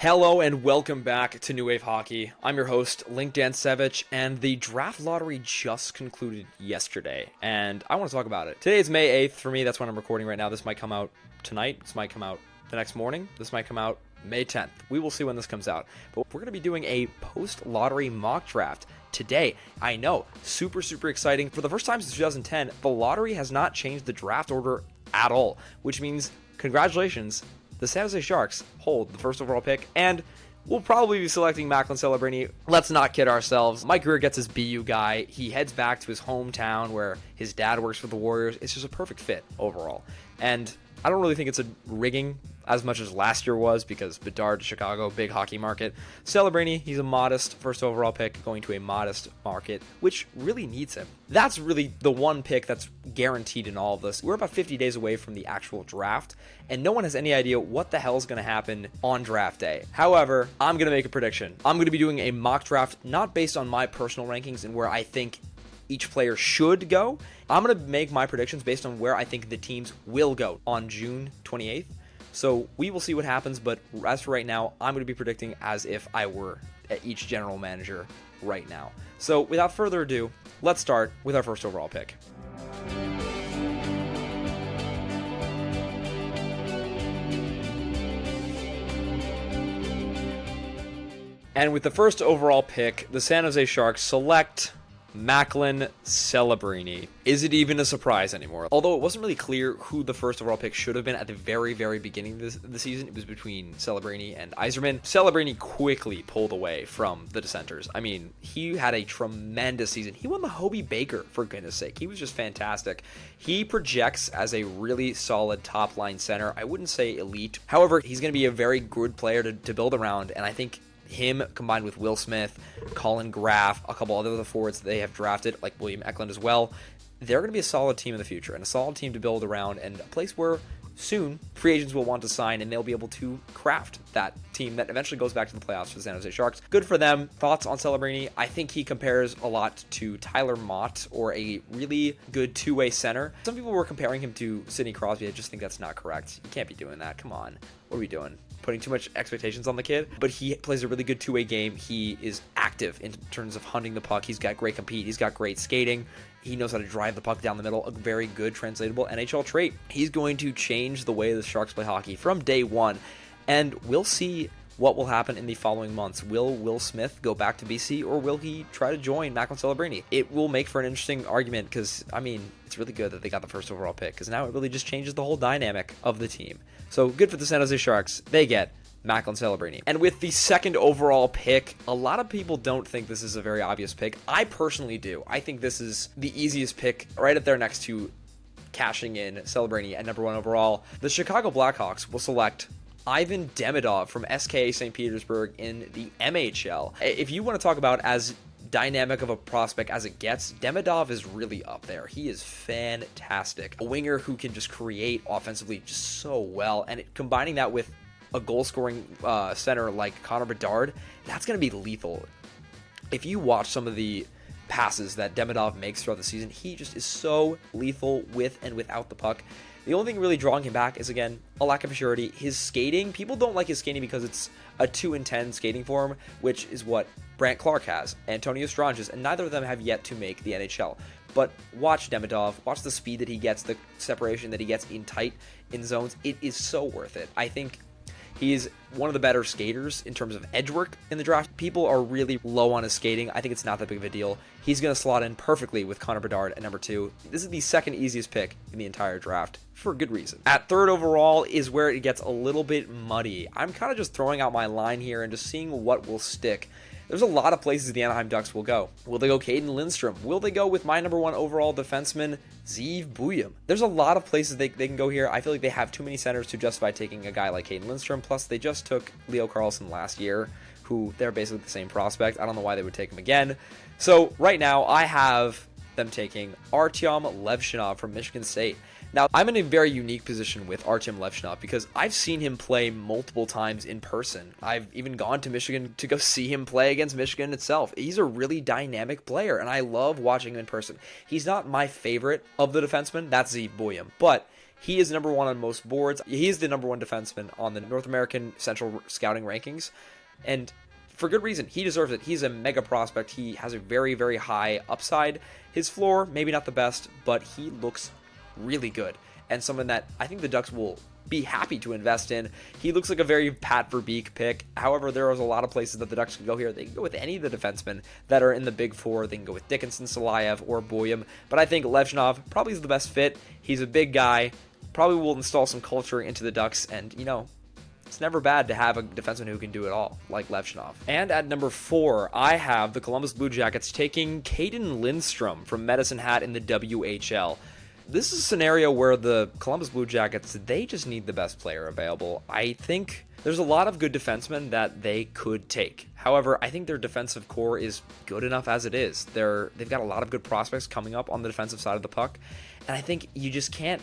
Hello and welcome back to New Wave Hockey. I'm your host, Link Dansevich, and the draft lottery just concluded yesterday, and I want to talk about it. Today is May 8th. For me, that's when I'm recording right now. This might come out tonight. This might come out the next morning. This might come out May 10th. We will see when this comes out. But we're going to be doing a post-lottery mock draft today. I know, super exciting. For the first time since 2010, the lottery has not changed the draft order at all, which means congratulations. The San Jose Sharks hold the first overall pick, and we'll probably be selecting Macklin Celebrini. Let's not kid ourselves. Mike Greer gets his BU guy. He heads back to his hometown where his dad works for the Warriors. It's just a perfect fit overall. And I don't really think it's a rigging as much as last year was, because Bedard to Chicago, big hockey market. Celebrini, he's a modest first overall pick going to a modest market, which really needs him. That's really the one pick that's guaranteed in all of this. We're about 50 days away from the actual draft, and no one has any idea what the hell is going to happen on draft day. However, I'm going to make a prediction. I'm going to be doing a mock draft not based on my personal rankings and where I think each player should go. I'm going to make my predictions based on where I think the teams will go on June 28th. So we will see what happens, but as for right now, I'm going to be predicting as if I were at each general manager right now. So without further ado, let's start with our first overall pick. And with the first overall pick, the San Jose Sharks select Macklin Celebrini. Is it even a surprise anymore? Although it wasn't really clear who the first overall pick should have been at the very beginning of the season. It was between Celebrini and Eiserman. Celebrini quickly pulled away from the dissenters. I mean, he had a tremendous season. He won the Hobey Baker, for goodness sake. He was just fantastic. He projects as a really solid top-line center. I wouldn't say elite. However, he's going to be a very good player to build around, and I think him combined with Will Smith, Colin Graff, a couple other forwards that they have drafted, like William Eklund as well, they're going to be a solid team in the future and a solid team to build around, and a place where soon free agents will want to sign, and they'll be able to craft that team that eventually goes back to the playoffs for the San Jose Sharks. Good for them. Thoughts on Celebrini? I think he compares a lot to Tyler Mott, or a really good two-way center. Some people were comparing him to Sidney Crosby. I just think that's not correct. You can't be doing that. Come on. What are we doing? Putting too much expectations on the kid? But he plays a really good two-way game. He is active in terms of hunting the puck. He's got great compete. He's got great skating. He knows how to drive the puck down the middle. A very good translatable NHL trait. He's going to change the way the Sharks play hockey from day one. And we'll see what will happen in the following months. Will Will Smith go back to BC, or will he try to join Macklin Celebrini? It will make for an interesting argument, because, I mean, it's really good that they got the first overall pick, because now it really just changes the whole dynamic of the team. So good for the San Jose Sharks. They get Macklin Celebrini. And with the second overall pick, a lot of people don't think this is a very obvious pick. I personally do. I think this is the easiest pick, right up there next to cashing in Celebrini at number 1 overall. The Chicago Blackhawks will select Ivan Demidov from SKA St. Petersburg in the MHL. If you want to talk about as dynamic of a prospect as it gets, Demidov is really up there. He is fantastic. A winger who can just create offensively just so well, and combining that with a goal-scoring center like Connor Bedard, that's going to be lethal. If you watch some of the passes that Demidov makes throughout the season, he just is so lethal with and without the puck. The only thing really drawing him back is, again, a lack of maturity. His skating, people don't like his skating because it's a 2-10 skating form, which is what Brant Clark has, Antonio Stranges, and neither of them have yet to make the NHL. But watch Demidov, watch the speed that he gets, the separation that he gets in zones. It is so worth it. I think he's one of the better skaters in terms of edge work in the draft. People are really low on his skating. I think it's not that big of a deal. He's going to slot in perfectly with Connor Bedard at number 2. This is the second easiest pick in the entire draft, for good reason. At third overall is where it gets a little bit muddy. I'm kind of just throwing out my line here and just seeing what will stick. There's a lot of places the Anaheim Ducks will go. Will they go Cayden Lindstrom? Will they go with my number 1 overall defenseman, Zeev Buium? There's a lot of places they can go here. I feel like they have too many centers to justify taking a guy like Cayden Lindstrom. Plus, they just took Leo Carlsson last year, who they're basically the same prospect. I don't know why they would take him again. So right now, I have them taking Artyom Levshunov from Michigan State. Now, I'm in a very unique position with Artyom Levshunov because I've seen him play multiple times in person. I've even gone to Michigan to go see him play against Michigan itself. He's a really dynamic player, and I love watching him in person. He's not my favorite of the defensemen. That's Zeev Buium, but He is number 1 on most boards. He is the number 1 defenseman on the North American Central Scouting Rankings. And for good reason. He deserves it. He's a mega prospect. He has a very, very high upside. His floor, maybe not the best, but he looks really good. And someone that I think the Ducks will be happy to invest in. He looks like a very Pat Verbeek pick. However, there is a lot of places that the Ducks can go here. They can go with any of the defensemen that are in the big 4. They can go with Dickinson, Silayev, or Buium. But I think Levshunov probably is the best fit. He's a big guy. Probably will install some culture into the Ducks. And, you know, it's never bad to have a defenseman who can do it all, like Levshunov. And at number 4, I have the Columbus Blue Jackets taking Cayden Lindstrom from Medicine Hat in the WHL. This is a scenario where the Columbus Blue Jackets, they just need the best player available. I think there's a lot of good defensemen that they could take. However, I think their defensive core is good enough as it is. They've got a lot of good prospects coming up on the defensive side of the puck, and I think you just can't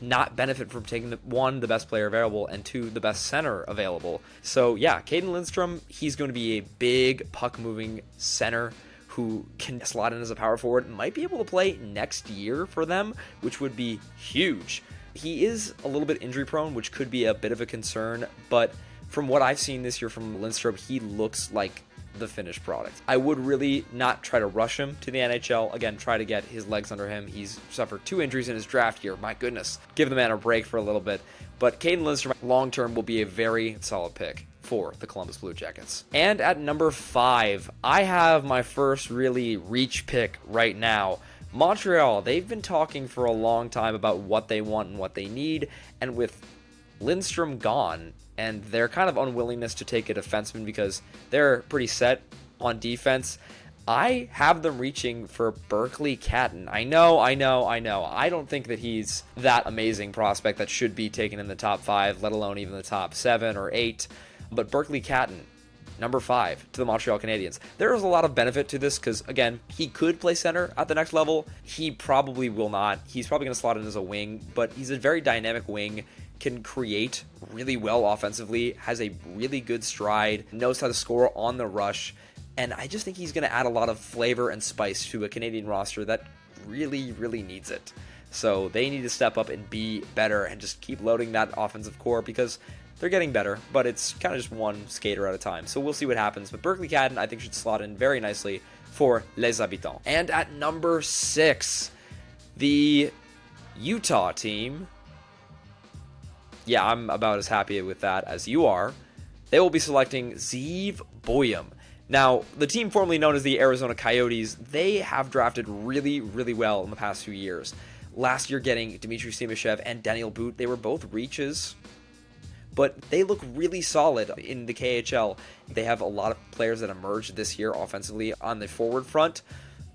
not benefit from taking the best player available, and 2, the best center available. So yeah, Cayden Lindstrom, he's going to be a big puck-moving center who can slot in as a power forward and might be able to play next year for them, which would be huge. He is a little bit injury prone, which could be a bit of a concern, but from what I've seen this year from Lindstrom, he looks like the finished product. I would really not try to rush him to the NHL. Again, try to get his legs under him. He's suffered 2 injuries in his draft year. My goodness. Give the man a break for a little bit. But Cayden Lindstrom, long-term, will be a very solid pick for the Columbus Blue Jackets. And at number 5, I have my first really reach pick right now. Montreal, they've been talking for a long time about what they want and what they need, and with Lindstrom gone, and their kind of unwillingness to take a defenseman because they're pretty set on defense, I have them reaching for Berkly Catton. I know. I don't think that he's that amazing prospect that should be taken in the top 5, let alone even the top 7 or 8. But Berkly Catton, number 5 to the Montreal Canadiens. There is a lot of benefit to this because, again, he could play center at the next level. He probably will not. He's probably going to slot in as a wing, but he's a very dynamic wing, can create really well offensively, has a really good stride, knows how to score on the rush, and I just think he's going to add a lot of flavor and spice to a Canadian roster that really, really needs it. So they need to step up and be better and just keep loading that offensive core because they're getting better, but it's kind of just one skater at a time. So we'll see what happens. But Berkly Catton, I think, should slot in very nicely for Les Habitants. And at number 6, the Utah team. Yeah, I'm about as happy with that as you are. They will be selecting Zeev Buium. Now, the team formerly known as the Arizona Coyotes, they have drafted really, really well in the past few years. Last year getting Dmitry Simashev and Daniel Boot, they were both reaches, but they look really solid in the KHL. They have a lot of players that emerged this year offensively on the forward front,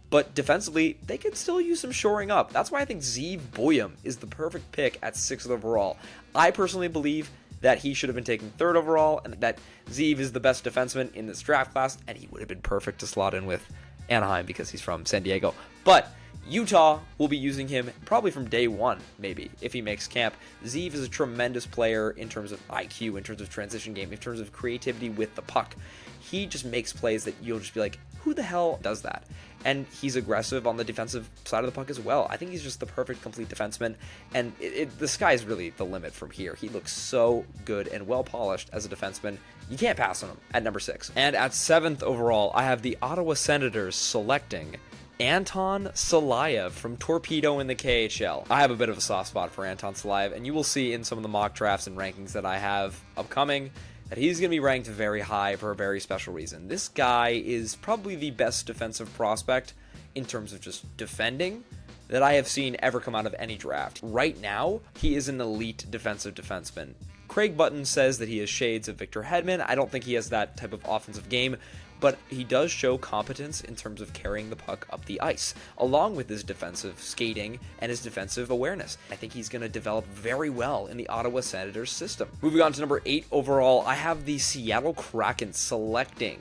but defensively, they could still use some shoring up. That's why I think Zeev Buium is the perfect pick at 6th overall. I personally believe that he should have been taken 3rd overall, and that Zeev is the best defenseman in this draft class, and he would have been perfect to slot in with Anaheim because he's from San Diego. But Utah will be using him probably from day 1, maybe, if he makes camp. Zeev is a tremendous player in terms of IQ, in terms of transition game, in terms of creativity with the puck. He just makes plays that you'll just be like, who the hell does that? And he's aggressive on the defensive side of the puck as well. I think he's just the perfect complete defenseman, and the sky's really the limit from here. He looks so good and well polished as a defenseman. You can't pass on him at number 6. And at 7th overall, I have the Ottawa Senators selecting Anton Silayev from Torpedo in the KHL. I have a bit of a soft spot for Anton Silayev, and you will see in some of the mock drafts and rankings that I have upcoming that he's going to be ranked very high for a very special reason. This guy is probably the best defensive prospect in terms of just defending that I have seen ever come out of any draft. Right now, he is an elite defensive defenseman. Craig Button says that he has shades of Victor Hedman. I don't think he has that type of offensive game, but he does show competence in terms of carrying the puck up the ice, along with his defensive skating and his defensive awareness. I think he's going to develop very well in the Ottawa Senators system. Moving on to number 8 overall, I have the Seattle Kraken selecting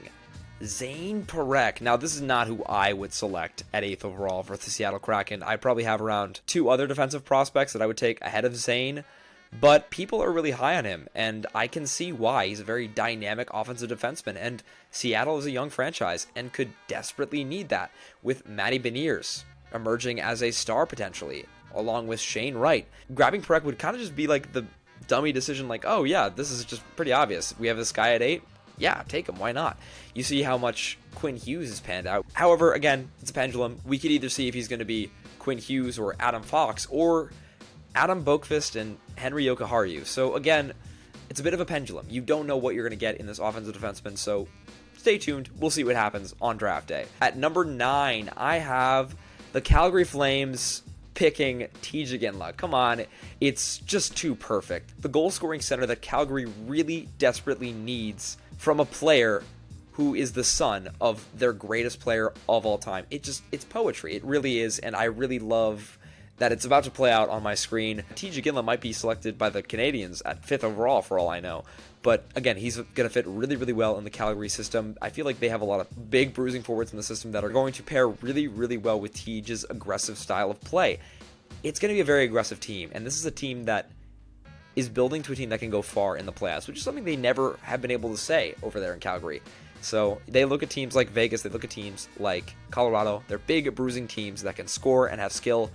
Zayne Parekh. Now, this is not who I would select at 8th overall for the Seattle Kraken. I probably have around 2 other defensive prospects that I would take ahead of Zayne, but people are really high on him, and I can see why. He's a very dynamic offensive defenseman, and Seattle is a young franchise and could desperately need that with Matty Beniers emerging as a star potentially. along with Shane Wright. Grabbing Parekh would kind of just be like the dummy decision, like, oh yeah, this is just pretty obvious. We have this guy at 8. Yeah, take him. Why not? You see how much Quinn Hughes has panned out. However, again, it's a pendulum. We could either see if he's going to be Quinn Hughes or Adam Fox, or Adam Boakfist and Henry Yokoharu. So again, it's a bit of a pendulum. You don't know what you're going to get in this offensive defenseman, so stay tuned. We'll see what happens on draft day. At number 9, I have the Calgary Flames picking Iginla. Come on, it's just too perfect. The goal-scoring center that Calgary really desperately needs from a player who is the son of their greatest player of all time. It's poetry. It really is, and I really love that it's about to play out on my screen. Iginla might be selected by the Canadians at 5th overall for all I know. But again, he's going to fit really, really well in the Calgary system. I feel like they have a lot of big bruising forwards in the system that are going to pair really, really well with Tige's aggressive style of play. It's going to be a very aggressive team, and this is a team that is building to a team that can go far in the playoffs, which is something they never have been able to say over there in Calgary. So they look at teams like Vegas, they look at teams like Colorado. They're big, bruising teams that can score and have skill.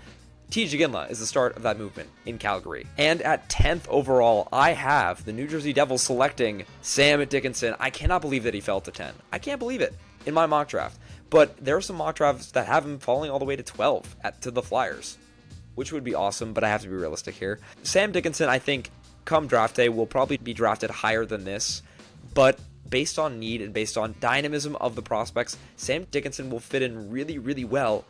Iginla is the start of that movement in Calgary. And at 10th overall, I have the New Jersey Devils selecting Sam Dickinson. I cannot believe that he fell to 10. I can't believe it in my mock draft. But there are some mock drafts that have him falling all the way to 12 to the Flyers, which would be awesome, but I have to be realistic here. Sam Dickinson, I think, come draft day, will probably be drafted higher than this, but based on need and based on dynamism of the prospects, Sam Dickinson will fit in really, really well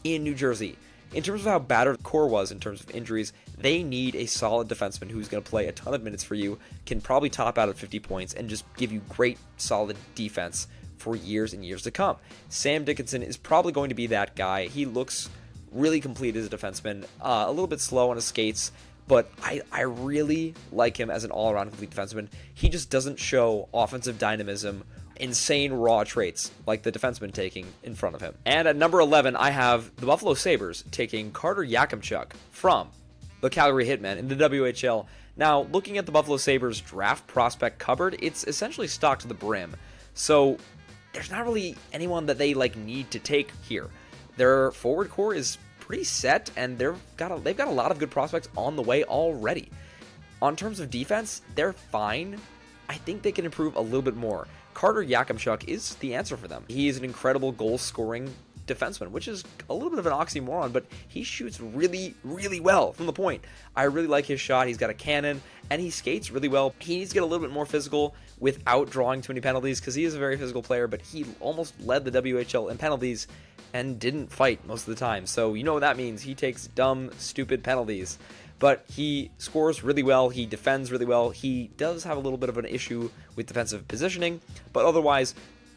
in New Jersey. In terms of how battered the core was in terms of injuries, they need a solid defenseman who's going to play a ton of minutes for you, can probably top out at 50 points, and just give you great, solid defense for years and years to come. Sam Dickinson is probably going to be that guy. He looks really complete as a defenseman, a little bit slow on his skates, but I really like him as an all-around complete defenseman. He just doesn't show offensive dynamism, insane raw traits like the defenseman taking in front of him. And at number 11, I have the Buffalo Sabres taking Carter Yakemchuk from the Calgary Hitmen in the WHL. Now, looking at the Buffalo Sabres draft prospect cupboard, it's essentially stocked to the brim. So there's not really anyone that they need to take here. Their forward core is pretty set, and they've got a lot of good prospects on the way already. On terms of defense, they're fine. I think they can improve a little bit more. Carter Yakemchuk is the answer for them. He is an incredible goal-scoring defenseman, which is a little bit of an oxymoron, but he shoots really, really well from the point. I really like his shot. He's got a cannon, and he skates really well. He needs to get a little bit more physical without drawing too many penalties, because he is a very physical player, but he almost led the WHL in penalties and didn't fight most of the time. So you know what that means. He takes dumb, stupid penalties. But he scores really well, he defends really well, he does have a little bit of an issue with defensive positioning, but otherwise,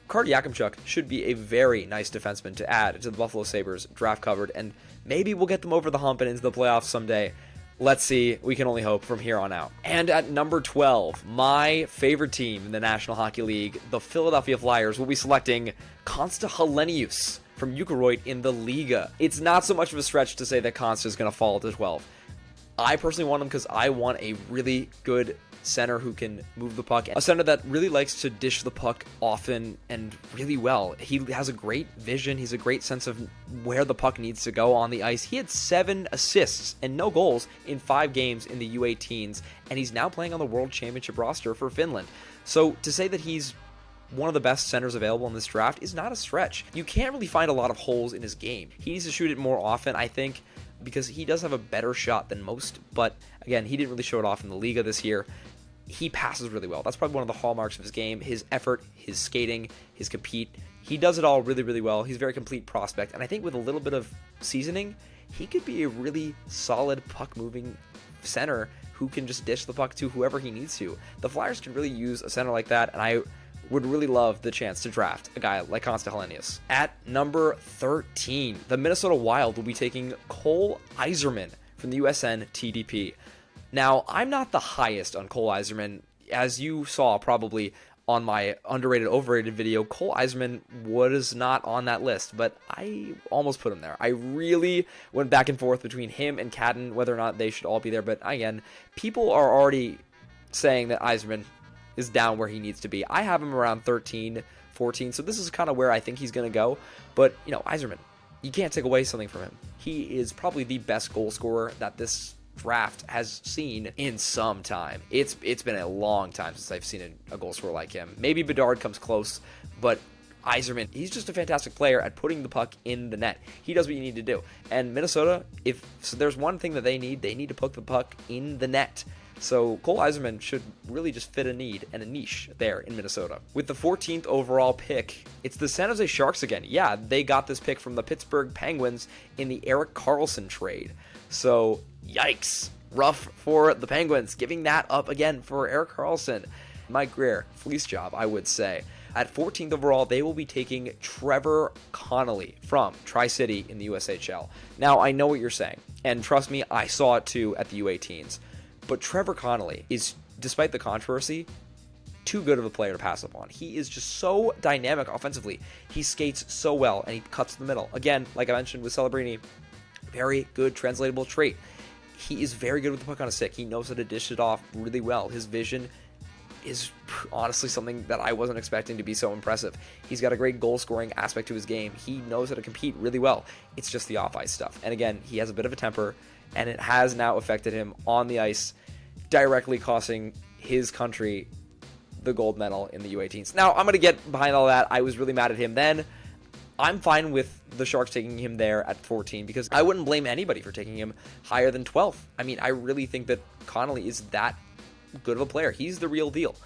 Carter Yakemchuk should be a very nice defenseman to add to the Buffalo Sabres draft cupboard, and maybe we'll get them over the hump and into the playoffs someday. Let's see, we can only hope from here on out. And at number 12, my favorite team in the National Hockey League, the Philadelphia Flyers, will be selecting Konsta Helenius from Ukraoit in the Liga. It's not so much of a stretch to say that Konsta is going to fall to 12. I personally want him because I want a really good center who can move the puck. A center that really likes to dish the puck often and really well. He has a great vision. He's a great sense of where the puck needs to go on the ice. He had 7 assists and no goals in 5 games in the U18s, and he's now playing on the World Championship roster for Finland. So to say that he's one of the best centers available in this draft is not a stretch. You can't really find a lot of holes in his game. He needs to shoot it more often, I think, because he does have a better shot than most, but again, he didn't really show it off in the Liga this year. He passes really well. That's probably one of the hallmarks of his game. His effort, his skating, his compete. He does it all really, really well. He's a very complete prospect, and I think with a little bit of seasoning, he could be a really solid puck-moving center who can just dish the puck to whoever he needs to. The Flyers can really use a center like that, and I would really love the chance to draft a guy like Konsta Helenius. At number 13, the Minnesota Wild will be taking Cole Eiserman from the USN TDP. Now, I'm not the highest on Cole Eiserman. As you saw probably on my underrated, overrated video, Cole Eiserman was not on that list, but I almost put him there. I really went back and forth between him and Catton, whether or not they should all be there, but again, people are already saying that Eiserman is down where he needs to be. I have him around 13, 14, so this is kind of where I think he's going to go. But, Eiserman, you can't take away something from him. He is probably the best goal scorer that this draft has seen in some time. It's been a long time since I've seen a goal scorer like him. Maybe Bedard comes close, but Eiserman, he's just a fantastic player at putting the puck in the net. He does what you need to do. And Minnesota, if so there's one thing that they need to put the puck in the net. So Cole Eiserman should really just fit a need and a niche there in Minnesota. With the 14th overall pick, it's the San Jose Sharks again. Yeah, they got this pick from the Pittsburgh Penguins in the Erik Karlsson trade. So, yikes. Rough for the Penguins, giving that up again for Erik Karlsson. Mike Greer, fleece job, I would say. At 14th overall, they will be taking Trevor Connelly from Tri-City in the USHL. Now, I know what you're saying, and trust me, I saw it too at the U18s. But Trevor Connelly is, despite the controversy, too good of a player to pass up on. He is just so dynamic offensively. He skates so well, and he cuts the middle. Again, like I mentioned with Celebrini, very good translatable trait. He is very good with the puck on a stick. He knows how to dish it off really well. His vision is honestly something that I wasn't expecting to be so impressive. He's got a great goal-scoring aspect to his game. He knows how to compete really well. It's just the off-ice stuff. And again, he has a bit of a temper, and it has now affected him on the ice, directly costing his country the gold medal in the U18s. Now, I'm going to get behind all that. I was really mad at him then. I'm fine with the Sharks taking him there at 14 because I wouldn't blame anybody for taking him higher than 12th. I mean, I really think that Connelly is that good of a player. He's the real deal.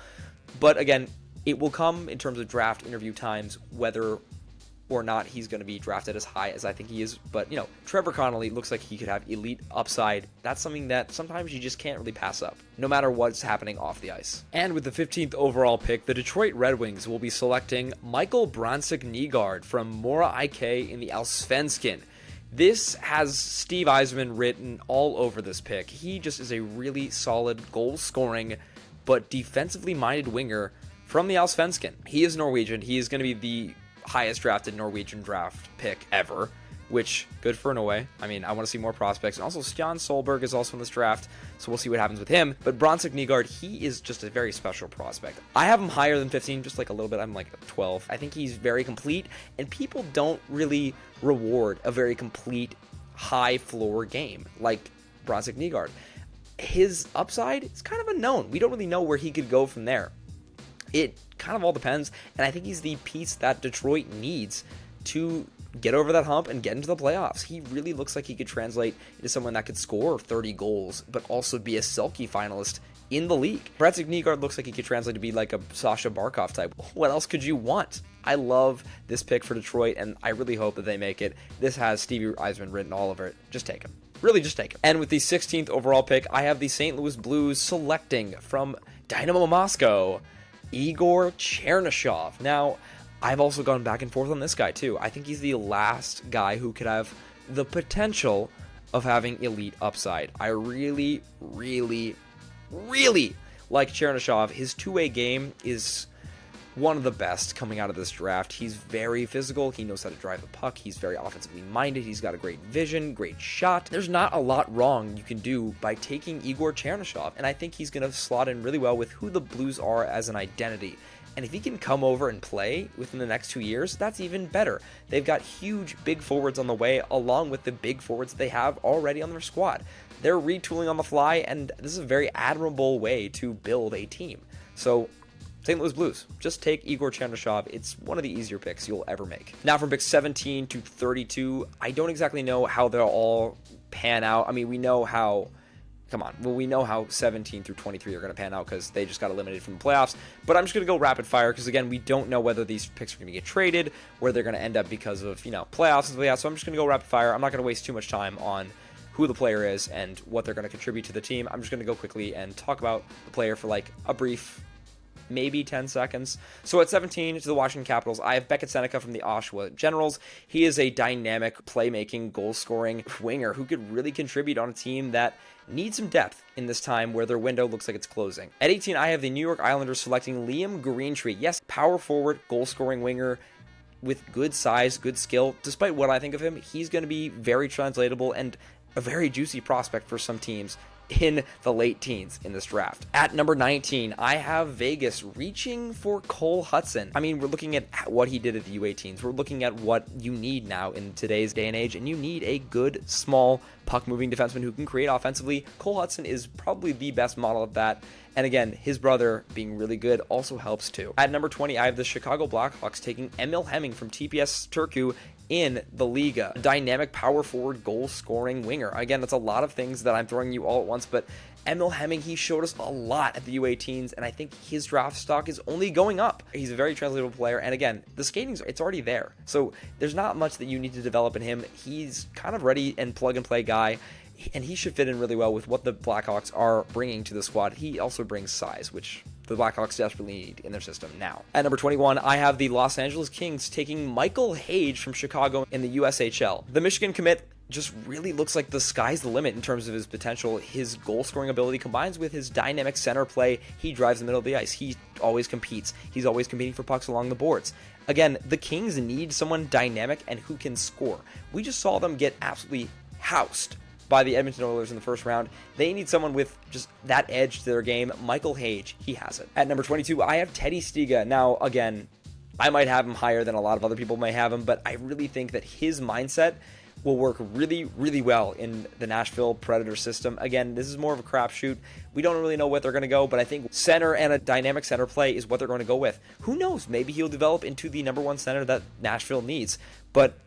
But again, it will come in terms of draft interview times, whether or not he's going to be drafted as high as I think he is. But, you know, Trevor Connelly looks like he could have elite upside. That's something that sometimes you just can't really pass up, no matter what's happening off the ice. And with the 15th overall pick, the Detroit Red Wings will be selecting Michael Brandsegg-Nygård from Mora IK in the Allsvenskan. This has Steve Eiserman written all over this pick. He just is a really solid goal-scoring but defensively minded winger from the Allsvenskan. He is Norwegian. He is going to be the highest drafted Norwegian draft pick ever, which good for Norway. I mean, I want to see more prospects. And also, Stian Solberg is also in this draft, so we'll see what happens with him. But Brandsegg-Nygård, he is just a very special prospect. I have him higher than 15, just like a little bit. I'm like 12. I think he's very complete, and people don't really reward a very complete, high-floor game like Brandsegg-Nygård. His upside is kind of unknown. We don't really know where he could go from there. It kind of all depends, and I think he's the piece that Detroit needs to get over that hump and get into the playoffs. He really looks like he could translate into someone that could score 30 goals, but also be a Selke finalist in the league. Brandsegg-Nygård looks like he could translate to be like a Sasha Barkov type. What else could you want? I love this pick for Detroit, and I really hope that they make it. This has Stevie Eiserman written all over it. Just take him. Really, just take him. And with the 16th overall pick, I have the St. Louis Blues selecting from Dynamo Moscow, Igor Chernyshov. Now, I've also gone back and forth on this guy too. I think he's the last guy who could have the potential of having elite upside. I really, really, really like Chernyshov. His two-way game is one of the best coming out of this draft. He's very physical. He knows how to drive the puck. He's very offensively minded. He's got a great vision, great shot. There's not a lot wrong you can do by taking Igor Chernyshov, and I think he's going to slot in really well with who the Blues are as an identity. And if he can come over and play within the next 2 years, that's even better. They've got huge big forwards on the way, along with the big forwards they have already on their squad. They're retooling on the fly, and this is a very admirable way to build a team. So, St. Louis Blues, just take Igor Chernyshov. It's one of the easier picks you'll ever make. Now from picks 17 to 32, I don't exactly know how they'll all pan out. I mean, we know how... we know how 17 through 23 are going to pan out because they just got eliminated from the playoffs. But I'm just going to go rapid fire because, again, we don't know whether these picks are going to get traded, where they're going to end up because of, playoffs and stuff like that. So I'm just going to go rapid fire. I'm not going to waste too much time on who the player is and what they're going to contribute to the team. I'm just going to go quickly and talk about the player for like a brief, maybe 10 seconds. So at 17 to the Washington Capitals, I have Beckett Seneca from the Oshawa Generals. He is a dynamic, playmaking, goal-scoring winger who could really contribute on a team that needs some depth in this time where their window looks like it's closing. At 18, I have the New York Islanders selecting Liam Greentree. Yes, power forward, goal-scoring winger with good size, good skill. Despite what I think of him, he's going to be very translatable and a very juicy prospect for some teams in the late teens in this draft. At number 19, I have Vegas reaching for Cole Hudson. I mean, we're looking at what he did at the U18s. We're looking at what you need now in today's day and age, and you need a good, small, puck-moving defenseman who can create offensively. Cole Hudson is probably the best model of that. And again, his brother being really good also helps too. At number 20, I have the Chicago Blackhawks taking Emil Hemming from TPS Turku in the Liga. A dynamic power forward, goal-scoring winger. Again, that's a lot of things that I'm throwing you all at once, but Emil Hemming, he showed us a lot at the U18s, and I think his draft stock is only going up. He's a very translatable player, and again, the skating's, it's already there. So there's not much that you need to develop in him. He's kind of ready and plug-and-play guy, and he should fit in really well with what the Blackhawks are bringing to the squad. He also brings size, which the Blackhawks desperately need in their system now. At number 21, I have the Los Angeles Kings taking Michael Hage from Chicago in the USHL. The Michigan commit just really looks like the sky's the limit in terms of his potential. His goal-scoring ability combines with his dynamic center play. He drives the middle of the ice. He always competes. He's always competing for pucks along the boards. Again, the Kings need someone dynamic and who can score. We just saw them get absolutely housed by the Edmonton Oilers in the first round. They need someone with just that edge to their game. Michael Hage, he has it. At number 22, I have Teddy Stiga. Now, again, I might have him higher than a lot of other people may have him, but I really think that his mindset will work really, really well in the Nashville Predator system. Again, this is more of a crapshoot. We don't really know what they're going to go, but I think center and a dynamic center play is what they're going to go with. Who knows? Maybe he'll develop into the number one center that Nashville needs. But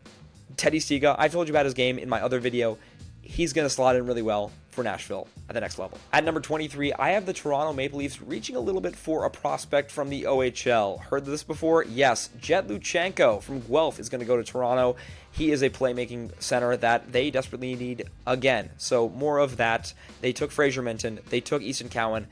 Teddy Stiga, I told you about his game in my other video. He's going to slot in really well for Nashville at the next level. At number 23, I have the Toronto Maple Leafs reaching a little bit for a prospect from the OHL. Heard this before? Yes. Jet Luchenko from Guelph is going to go to Toronto. He is a playmaking center that they desperately need again. So more of that. They took Fraser Minton. They took Easton Cowan.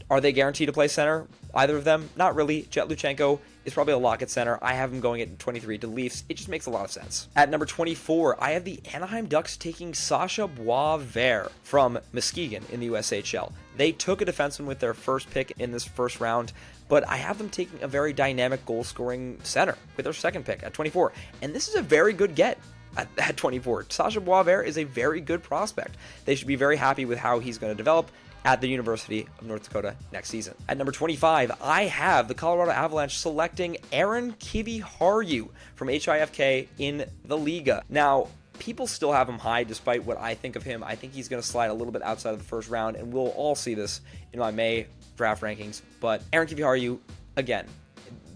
Are they guaranteed to play center? Either of them? Not really. Jet Luchenko is probably a lock at center. I have him going at 23 to Leafs. It just makes a lot of sense. At number 24, I have the Anaheim Ducks taking Sasha Boisvert from Muskegon in the USHL. They took a defenseman with their first pick in this first round, but I have them taking a very dynamic goal-scoring center with their second pick at 24. And this is a very good get at 24. Sasha Boisvert is a very good prospect. They should be very happy with how he's going to develop at the University of North Dakota next season. At number 25, I have the Colorado Avalanche selecting Aaron Kiviharju from HIFK in the Liga. Now, people still have him high despite what I think of him. I think he's going to slide a little bit outside of the first round, and we'll all see this in my May draft rankings. But Aaron Kiviharju, again,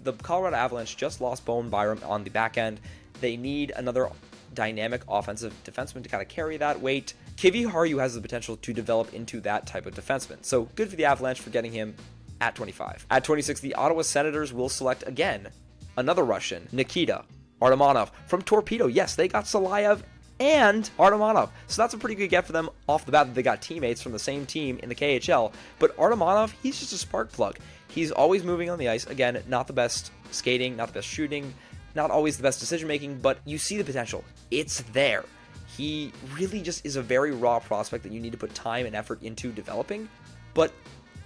the Colorado Avalanche just lost Bowen Byram on the back end. They need another dynamic offensive defenseman to kind of carry that weight. Kiviharju has the potential to develop into that type of defenseman. So good for the Avalanche for getting him at 25. At 26, the Ottawa Senators will select again another Russian, Nikita Artymonov from Torpedo. Yes, they got Silayev and Artymonov. So that's a pretty good get for them off the bat that they got teammates from the same team in the KHL. But Artymonov, he's just a spark plug. He's always moving on the ice. Again, not the best skating, not the best shooting, not always the best decision making, but you see the potential. It's there. He really just is a very raw prospect that you need to put time and effort into developing, but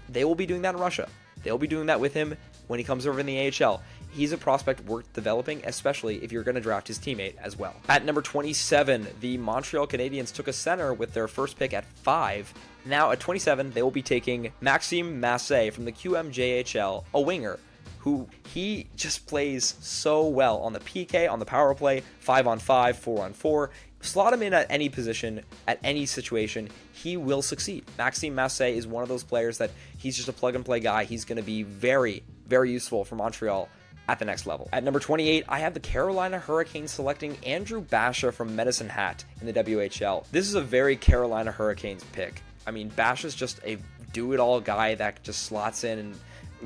they will be doing that in Russia. They'll be doing that with him when he comes over in the AHL. He's a prospect worth developing, especially if you're going to draft his teammate as well. At number 27, the Montreal Canadiens took a center with their first pick at 5. Now at 27, they will be taking Maxime Massé from the QMJHL, a winger who he just plays so well on the PK, on the power play, 5-on-5, 4-on-4. Slot him in at any position, at any situation, he will succeed. Maxime Massé is one of those players that he's just a plug-and-play guy. He's going to be very, very useful for Montreal at the next level. At number 28, I have the Carolina Hurricanes selecting Andrew Basha from Medicine Hat in the WHL. This is a very Carolina Hurricanes pick. I mean, Basha's just a do-it-all guy that just slots in and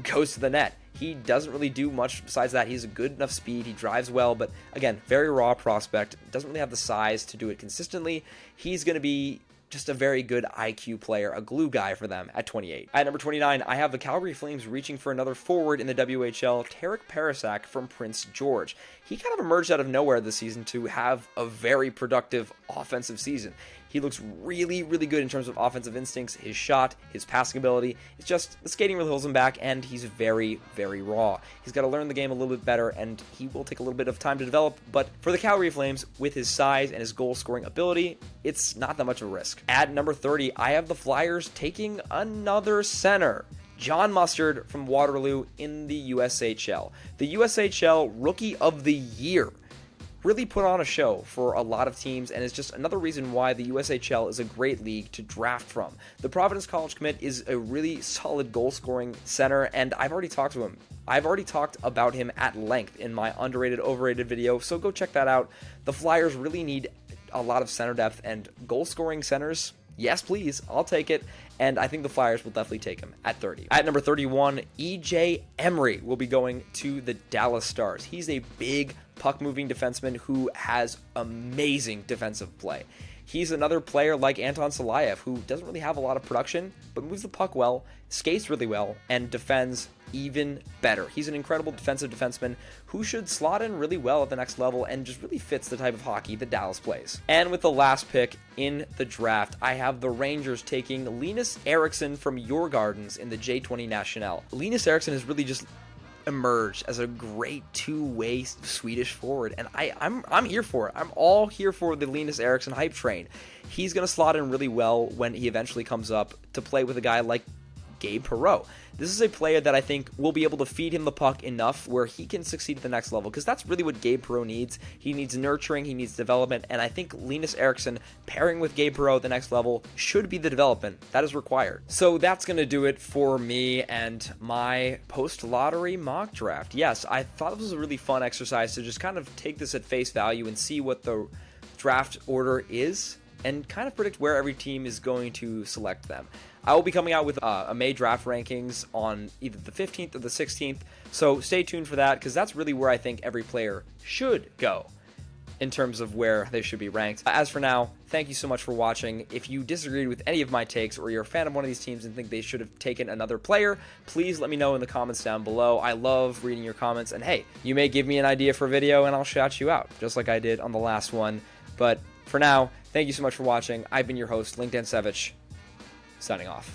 goes to the net. He doesn't really do much besides that. He's a good enough speed. He drives well, but again, very raw prospect. Doesn't really have the size to do it consistently. He's going to be just a very good IQ player, a glue guy for them at 28. At number 29, I have the Calgary Flames reaching for another forward in the WHL, Tarek Parasak from Prince George. He kind of emerged out of nowhere this season to have a very productive offensive season. He looks really, really good in terms of offensive instincts, his shot, his passing ability. It's just the skating really holds him back, and he's very, very raw. He's got to learn the game a little bit better, and he will take a little bit of time to develop, but for the Calgary Flames, with his size and his goal-scoring ability, it's not that much of a risk. At number 30, I have the Flyers taking another center. John Mustard from Waterloo in the USHL. The USHL Rookie of the Year. Really put on a show for a lot of teams, and it's just another reason why the USHL is a great league to draft from. The Providence College commit is a really solid goal-scoring center, and I've already talked to him. I've already talked about him at length in my underrated, overrated video, so go check that out. The Flyers really need a lot of center depth, and goal-scoring centers, yes please, I'll take it, and I think the Flyers will definitely take him at 30. At number 31, EJ Emery will be going to the Dallas Stars. He's a big puck-moving defenseman who has amazing defensive play. He's another player like Anton Silayev, who doesn't really have a lot of production, but moves the puck well, skates really well, and defends even better. He's an incredible defensive defenseman who should slot in really well at the next level and just really fits the type of hockey that Dallas plays. And with the last pick in the draft, I have the Rangers taking Linus Eriksson from Your Gardens in the J20 National. Linus Eriksson has really just emerged as a great two-way Swedish forward, and I'm here for it. I'm all here for the Linus Eriksson hype train. He's going to slot in really well when he eventually comes up to play with a guy like Gabe Perreault. This is a player that I think will be able to feed him the puck enough where he can succeed at the next level, because that's really what Gabe Perreault needs. He needs nurturing, he needs development, and I think Linus Eriksson pairing with Gabe Perreault at the next level should be the development that is required. So that's going to do it for me and my post-lottery mock draft. Yes, I thought this was a really fun exercise to just kind of take this at face value and see what the draft order is and kind of predict where every team is going to select them. I will be coming out with a May draft rankings on either the 15th or the 16th, so stay tuned for that, because that's really where I think every player should go in terms of where they should be ranked. As for now, thank you so much for watching. If you disagreed with any of my takes, or you're a fan of one of these teams and think they should have taken another player, please let me know in the comments down below. I love reading your comments, and hey, you may give me an idea for a video and I'll shout you out, just like I did on the last one. But for now, thank you so much for watching. I've been your host, Link Dansevich, signing off.